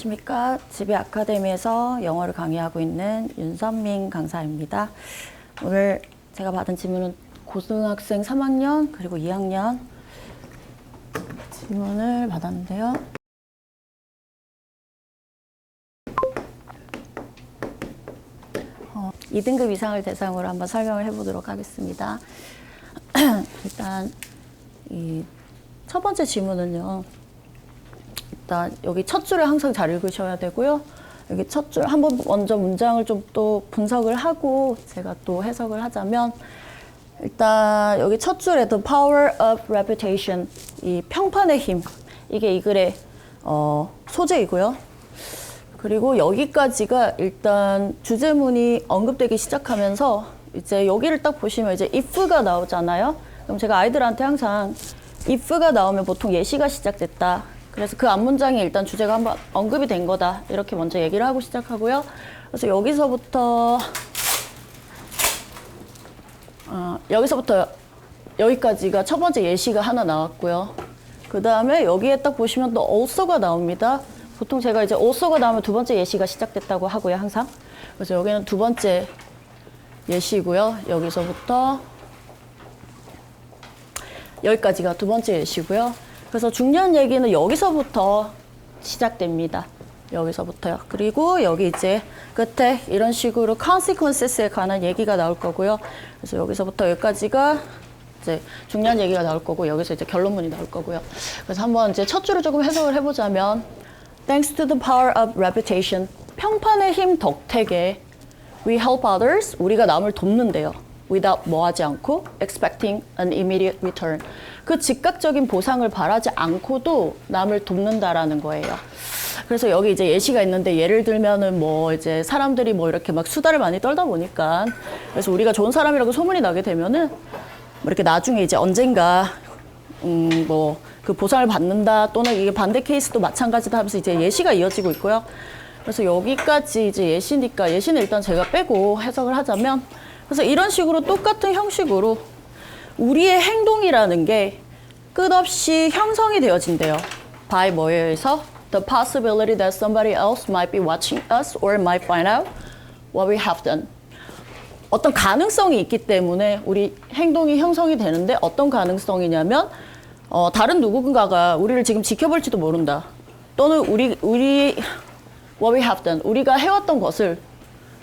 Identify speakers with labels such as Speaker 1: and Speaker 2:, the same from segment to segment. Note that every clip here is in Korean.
Speaker 1: 안녕하십니까. 지배 아카데미에서 영어를 강의하고 있는 윤선민 강사입니다. 오늘 제가 받은 질문은 고등학생 3학년 그리고 2학년 질문을 받았는데요. 어, 2등급 이상을 대상으로 한번 설명을 해보도록 하겠습니다. 일단 이 첫 번째 질문은요. 일단 여기 첫 줄에 항상 잘 읽으셔야 되고요. 여기 첫 줄 한번 먼저 문장을 좀 또 분석을 하고 제가 또 해석을 하자면 일단 여기 첫 줄에 The Power of Reputation, 이 평판의 힘, 이게 이 글의 소재이고요. 그리고 여기까지가 일단 주제문이 언급되기 시작하면서 이제 여기를 딱 보시면 이제 if가 나오잖아요. 그럼 제가 아이들한테 항상 if가 나오면 보통 예시가 시작됐다. 그래서 그 앞문장이 일단 주제가 한번 언급이 된 거다. 이렇게 먼저 얘기를 하고 시작하고요. 그래서 여기서부터 여기까지가 첫 번째 예시가 하나 나왔고요. 그 다음에 여기에 딱 보시면 또 also가 나옵니다. 보통 제가 이제 also가 나오면 두 번째 예시가 시작됐다고 하고요, 항상. 그래서 여기는 두 번째 예시고요. 여기서부터 여기까지가 두 번째 예시고요. 그래서 중요한 얘기는 여기서부터 시작됩니다. 여기서부터요. 그리고 여기 이제 끝에 이런 식으로 consequences에 관한 얘기가 나올 거고요. 그래서 여기서부터 여기까지가 이제 중요한 얘기가 나올 거고, 여기서 이제 결론문이 나올 거고요. 그래서 한번 이제 첫 줄을 조금 해석을 해보자면, Thanks to the power of reputation, 평판의 힘 덕택에 we help others, 우리가 남을 돕는데요. without 뭐 하지 않고 expecting an immediate return. 그 즉각적인 보상을 바라지 않고도 남을 돕는다라는 거예요. 그래서 여기 이제 예시가 있는데, 예를 들면은 뭐 이제 사람들이 뭐 이렇게 막 수다를 많이 떨다 보니까, 그래서 우리가 좋은 사람이라고 소문이 나게 되면은 뭐 이렇게 나중에 이제 언젠가 뭐 그 보상을 받는다, 또는 이게 반대 케이스도 마찬가지다 하면서 이제 예시가 이어지고 있고요. 그래서 여기까지 이제 예시니까, 예시는 일단 제가 빼고 해석을 하자면, 그래서 이런 식으로 똑같은 형식으로 우리의 행동이라는 게 끝없이 형성이 되어진대요. by 뭐에 의해서? The possibility that somebody else might be watching us or might find out what we have done. 어떤 가능성이 있기 때문에 우리 행동이 형성이 되는데, 어떤 가능성이냐면 다른 누군가가 우리를 지금 지켜볼지도 모른다. 또는 우리 what we have done, 우리가 해왔던 것을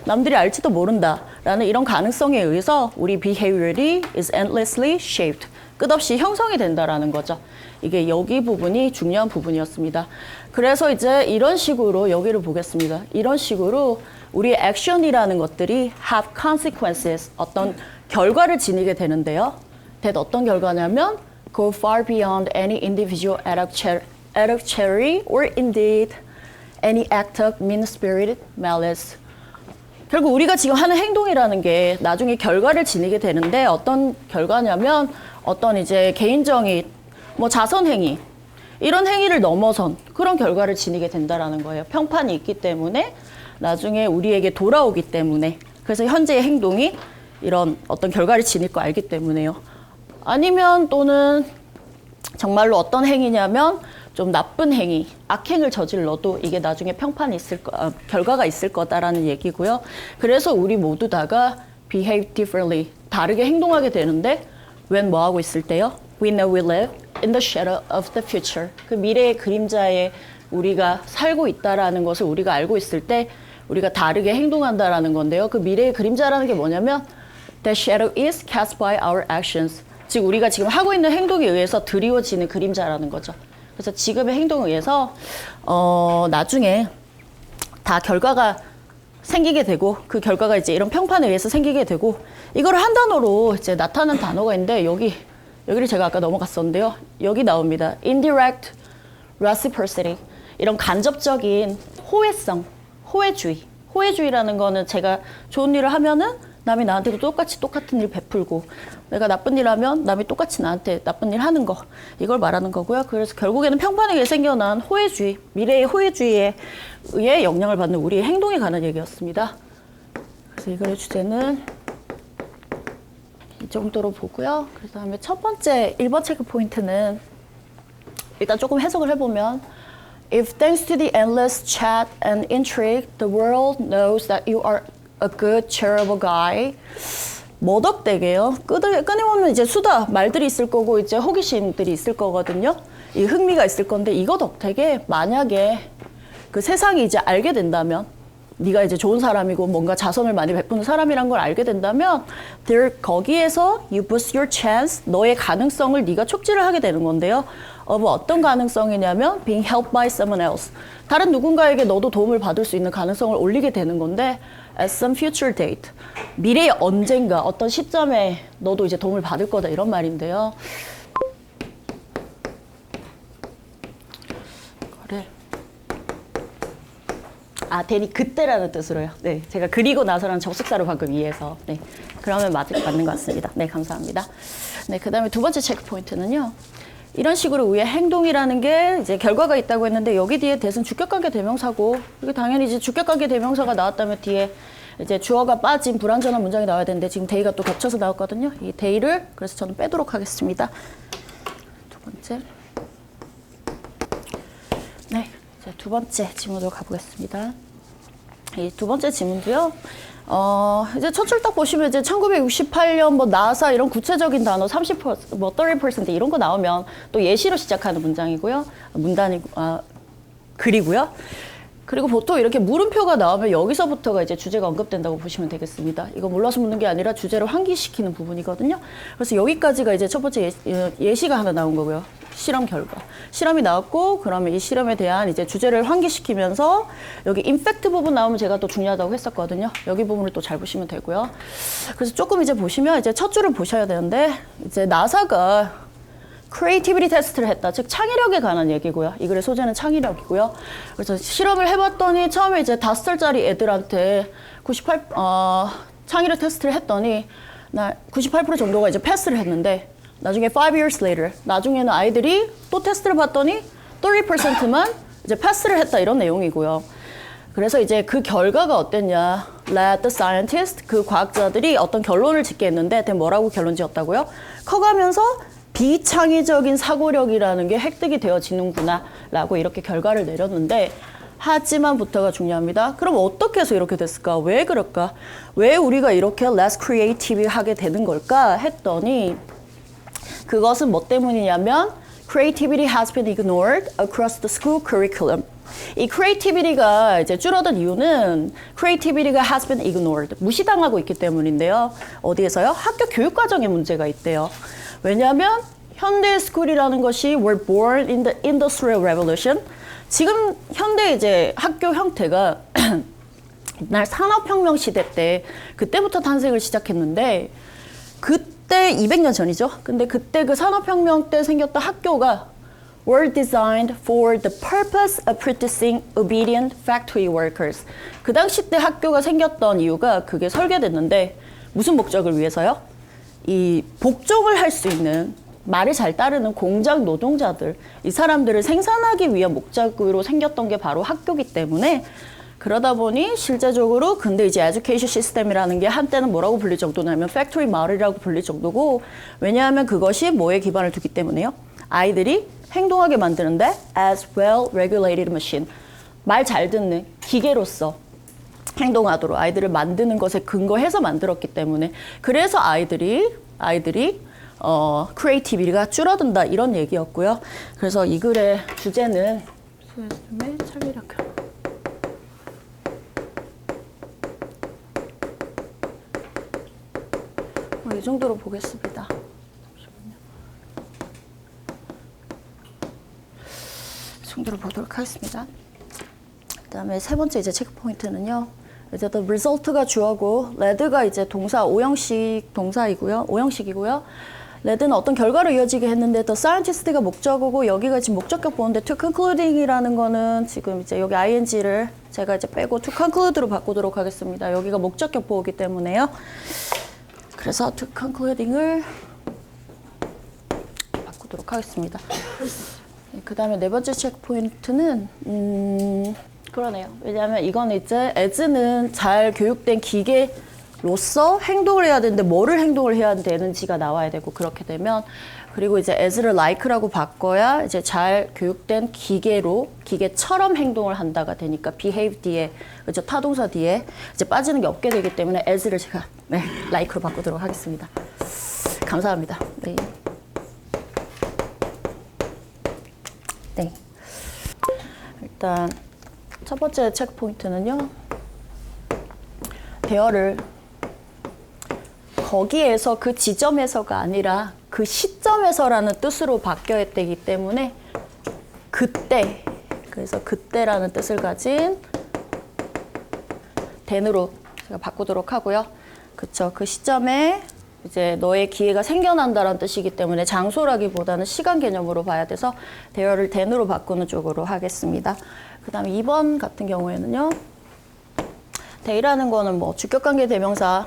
Speaker 1: 남들이 알지도 모른다라는 이런 가능성에 의해서 우리 behavior이 is endlessly shaped, 끝없이 형성이 된다라는 거죠. 이게 여기 부분이 중요한 부분이었습니다. 그래서 이제 이런 식으로 여기를 보겠습니다. 이런 식으로 우리의 액션이라는 것들이 have consequences, 어떤 결과를 지니게 되는데요. that 어떤 결과냐면 go far beyond any individual act of charity or indeed any act of mean-spirited malice. 결국 우리가 지금 하는 행동이라는 게 나중에 결과를 지니게 되는데, 어떤 결과냐면 어떤 이제 개인정의, 뭐 자선행위, 이런 행위를 넘어선 그런 결과를 지니게 된다라는 거예요. 평판이 있기 때문에 나중에 우리에게 돌아오기 때문에, 그래서 현재의 행동이 이런 어떤 결과를 지닐 거 알기 때문에요. 아니면 또는 정말로 어떤 행위냐면 좀 나쁜 행위, 악행을 저질러도 이게 나중에 평판이 있을 결과가 있을 거다라는 얘기고요. 그래서 우리 모두 다가 behave differently, 다르게 행동하게 되는데, when 뭐 하고 있을 때요? We know we live in the shadow of the future. 그 미래의 그림자에 우리가 살고 있다라는 것을 우리가 알고 있을 때 우리가 다르게 행동한다라는 건데요. 그 미래의 그림자라는 게 뭐냐면 that shadow is cast by our actions. 즉 우리가 지금 하고 있는 행동에 의해서 드리워지는 그림자라는 거죠. 그래서 지금의 행동에 의해서 나중에 다 결과가 생기게 되고, 그 결과가 이제 이런 평판에 의해서 생기게 되고, 이거를 한 단어로 이제 나타나는 단어가 있는데, 여기를 제가 아까 넘어갔었는데요. 여기 나옵니다. indirect reciprocity. 이런 간접적인 호혜성, 호혜주의. 호혜주의라는 거는 제가 좋은 일을 하면은 남이 나한테도 똑같이 똑같은 일 베풀고, 내가 나쁜 일 하면 남이 똑같이 나한테 나쁜 일 하는 거, 이걸 말하는 거고요. 그래서 결국에는 평판에 의해 생겨난 호혜주의, 미래의 호혜주의에 의해 영향을 받는 우리의 행동에 관한 얘기였습니다. 그래서 이 글의 주제는 이 정도로 보고요. 그 다음에 첫 번째 1번 체크 포인트는 일단 조금 해석을 해보면, If thanks to the endless chat and intrigue, the world knows that you are a good, charitable guy. 머덕대게요. 끊임없는 이제 수다, 말들이 있을 거고, 이제 호기심들이 있을 거거든요. 이 흥미가 있을 건데, 이거 덕택에 만약에 그 세상이 이제 알게 된다면, 네가 이제 좋은 사람이고 뭔가 자선을 많이 베푸는 사람이란 걸 알게 된다면, 거기에서 you boost your chance, 너의 가능성을 네가 촉진을 하게 되는 건데요. 어떤 가능성이냐면 being helped by someone else. 다른 누군가에게 너도 도움을 받을 수 있는 가능성을 올리게 되는 건데 at some future date. 미래의 언젠가 어떤 시점에 너도 이제 도움을 받을 거다 이런 말인데요. 되니 그때라는 뜻으로요. 네, 제가 그리고 나서라는 접속사로 방금 이해해서. 네, 그러면 맞는 것 같습니다. 네, 감사합니다. 네, 그 다음에 두 번째 체크 포인트는요. 이런 식으로 우리의 행동이라는 게 이제 결과가 있다고 했는데 여기 뒤에 대은 주격관계 대명사고 이게 당연히 이제 주격관계 대명사가 나왔다면 뒤에 이제 주어가 빠진 불완전한 문장이 나와야 되는데 지금 데이가 또 겹쳐서 나왔거든요. 이 데이를 그래서 저는 빼도록 하겠습니다. 두 번째. 네, 이제 두 번째 지문으로 가보겠습니다. 이 두 번째 지문도요. 이제 첫 줄 딱 보시면 이제 1968년 뭐 나사 이런 구체적인 단어 30%, 뭐 30% 이런 거 나오면 또 예시로 시작하는 문장이고요. 글이고요. 그리고 보통 이렇게 물음표가 나오면 여기서부터가 이제 주제가 언급된다고 보시면 되겠습니다. 이거 몰라서 묻는 게 아니라 주제를 환기시키는 부분이거든요. 그래서 여기까지가 이제 첫 번째 예시가 하나 나온 거고요. 실험 결과. 실험이 나왔고 그러면 이 실험에 대한 이제 주제를 환기시키면서 여기 임팩트 부분 나오면 제가 또 중요하다고 했었거든요. 여기 부분을 또 잘 보시면 되고요. 그래서 조금 이제 보시면 이제 첫 줄을 보셔야 되는데 이제 나사가 크리에이티비티 테스트를 했다. 즉 창의력에 관한 얘기고요. 이 글의 소재는 창의력이고요. 그래서 실험을 해봤더니 처음에 이제 5살짜리 애들한테 창의력 테스트를 했더니 98% 정도가 이제 패스를 했는데 나중에 5 years later 나중에는 아이들이 또 테스트를 봤더니 30%만 이제 패스를 했다 이런 내용이고요. 그래서 이제 그 결과가 어땠냐? Let the scientist 그 과학자들이 어떤 결론을 짓게 했는데 뭐라고 결론 지었다고요? 커가면서 비창의적인 사고력이라는 게 획득이 되어지는구나 라고 이렇게 결과를 내렸는데 하지만부터가 중요합니다. 그럼 어떻게 해서 이렇게 됐을까? 왜 그럴까? 왜 우리가 이렇게 less creative 하게 되는 걸까? 했더니 그것은 뭐 때문이냐면 creativity has been ignored across the school curriculum. 이 creativity가 이제 줄어든 이유는 creativity가 has been ignored. 무시당하고 있기 때문인데요. 어디에서요? 학교 교육 과정에 문제가 있대요. 왜냐하면 현대 스쿨이라는 것이 were born in the Industrial Revolution. 지금 현대 이제 학교 형태가 옛날 산업혁명 시대 때 그때부터 탄생을 시작했는데 그때 200년 전이죠. 근데 그때 그 산업혁명 때 생겼던 학교가 were designed for the purpose of producing obedient factory workers. 그 당시 때 학교가 생겼던 이유가 그게 설계됐는데 무슨 목적을 위해서요? 이 복종을 할 수 있는 말을 잘 따르는 공장 노동자들, 이 사람들을 생산하기 위한 목적으로 생겼던 게 바로 학교이기 때문에 그러다 보니 실제적으로 근데 이제 에듀케이션 시스템이라는 게 한때는 뭐라고 불릴 정도냐면 팩토리 마을이라고 불릴 정도고 왜냐하면 그것이 뭐에 기반을 두기 때문에요? 아이들이 행동하게 만드는데 as well regulated machine, 말 잘 듣는 기계로서 행동하도록 아이들을 만드는 것에 근거해서 만들었기 때문에 그래서 아이들이 크리에이티비티가 줄어든다 이런 얘기였고요. 그래서 이 글의 주제는 창의력. 이 정도로 보겠습니다. 이 정도로 보도록 하겠습니다. 그다음에 세 번째 이제 체크 포인트는요. 이제 the result가 주어고 red가 이제 동사 오형식 동사이고요. 오형식이고요. red는 어떤 결과로 이어지게 했는데 the scientist가 목적어고 여기가 지금 목적격 보는데 to concluding이라는 거는 지금 이제 여기 ing를 제가 이제 빼고 to conclude로 바꾸도록 하겠습니다. 여기가 목적격 보호기 때문에요. 그래서 to concluding을 바꾸도록 하겠습니다. 그 다음에 네 번째 체크 포인트는 그러네요. 왜냐하면 이거는 이제 as는 잘 교육된 기계 로서 행동을 해야 되는데 뭐를 행동을 해야 되는지가 나와야 되고 그렇게 되면 그리고 이제 as를 like라고 바꿔야 이제 잘 교육된 기계처럼 행동을 한다가 되니까 behave 뒤에 그죠 타동사 뒤에 이제 빠지는 게 없게 되기 때문에 as를 제가 네, like로 바꾸도록 하겠습니다. 감사합니다. 네. 네. 일단 첫 번째 체크 포인트는요. 대어를 거기에서 그 지점에서가 아니라 그 시점에서라는 뜻으로 바뀌어야 되기 때문에 그때 그래서 그때라는 뜻을 가진 then으로 제가 바꾸도록 하고요. 그쵸? 그 시점에 이제 너의 기회가 생겨난다라는 뜻이기 때문에 장소라기보다는 시간 개념으로 봐야 돼서 대어를 then으로 바꾸는 쪽으로 하겠습니다. 그 다음에 2번 같은 경우에는요. day라는 거는 뭐 주격관계 대명사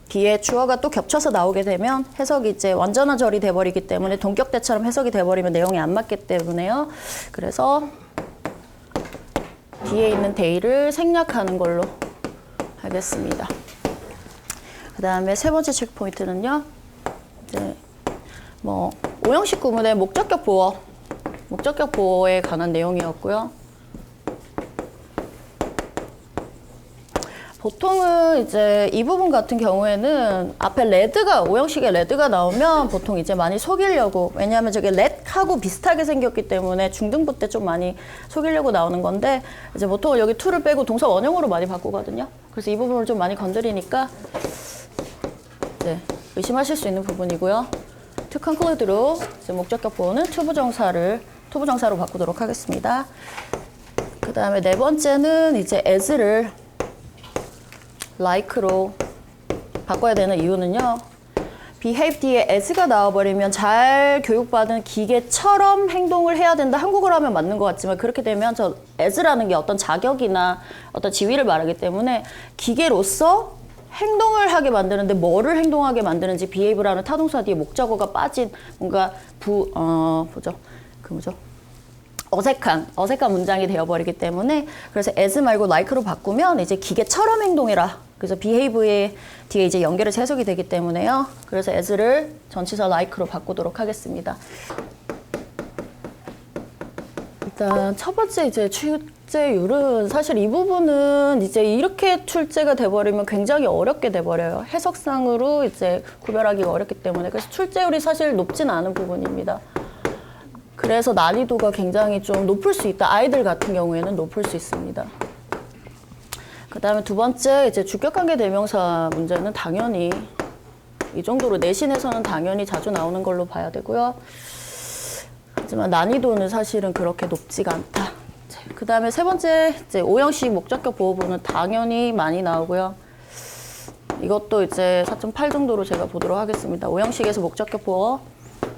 Speaker 1: 뒤에 주어가 또 겹쳐서 나오게 되면 해석이 이제 완전한 절이 돼버리기 때문에 동격대처럼 해석이 돼버리면 내용이 안 맞기 때문에요. 그래서 뒤에 있는 day를 생략하는 걸로 하겠습니다. 그 다음에 세 번째 체크 포인트는요. 이제 뭐 오형식 구문의 목적격 보어에 관한 내용이었고요. 보통은 이제 이 부분 같은 경우에는 앞에 오형식에 레드가 나오면 보통 이제 많이 속이려고 왜냐하면 저게 let하고 비슷하게 생겼기 때문에 중등부 때 좀 많이 속이려고 나오는 건데 이제 보통 여기 to를 빼고 동사 원형으로 많이 바꾸거든요. 그래서 이 부분을 좀 많이 건드리니까 네, 의심하실 수 있는 부분이고요. to conclude로 이제 목적격 보어는 투부정사로 바꾸도록 하겠습니다. 그 다음에 네 번째는 이제 as를 like로 바꿔야 되는 이유는요. behave 뒤에 as가 나와버리면 잘 교육받은 기계처럼 행동을 해야 된다. 한국어로 하면 맞는 것 같지만 그렇게 되면 저 as라는 게 어떤 자격이나 어떤 지위를 말하기 때문에 기계로서 행동을 하게 만드는데 뭐를 행동하게 만드는지 behave라는 타동사 뒤에 목적어가 빠진 뭔가 어색한 문장이 되어버리기 때문에 그래서 as 말고 like로 바꾸면 이제 기계처럼 행동해라. 그래서 behave의 뒤에 이제 연결해서 해석이 되기 때문에요. 그래서 as를 전치사 like로 바꾸도록 하겠습니다. 일단 첫 번째 이제 출제율은 사실 이 부분은 이제 이렇게 출제가 돼버리면 굉장히 어렵게 돼버려요. 해석상으로 이제 구별하기가 어렵기 때문에 그래서 출제율이 사실 높진 않은 부분입니다. 그래서 난이도가 굉장히 좀 높을 수 있다. 아이들 같은 경우에는 높을 수 있습니다. 그 다음에 두 번째 이제 주격관계 대명사 문제는 당연히 이 정도로 내신에서는 당연히 자주 나오는 걸로 봐야 되고요. 하지만 난이도는 사실은 그렇게 높지가 않다. 그 다음에 세 번째 이제 오형식 목적격 보호부는 당연히 많이 나오고요. 이것도 이제 4.8 정도로 제가 보도록 하겠습니다. 오형식에서 목적격 보호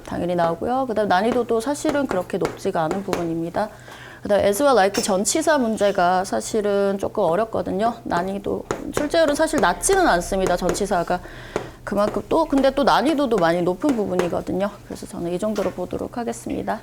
Speaker 1: 당연히 나오고요. 그 다음 난이도도 사실은 그렇게 높지가 않은 부분입니다. 그 다음 as와 like 전치사 문제가 사실은 조금 어렵거든요. 난이도 출제율은 사실 낮지는 않습니다. 전치사가 그만큼 근데 또 난이도도 많이 높은 부분이거든요. 그래서 저는 이 정도로 보도록 하겠습니다.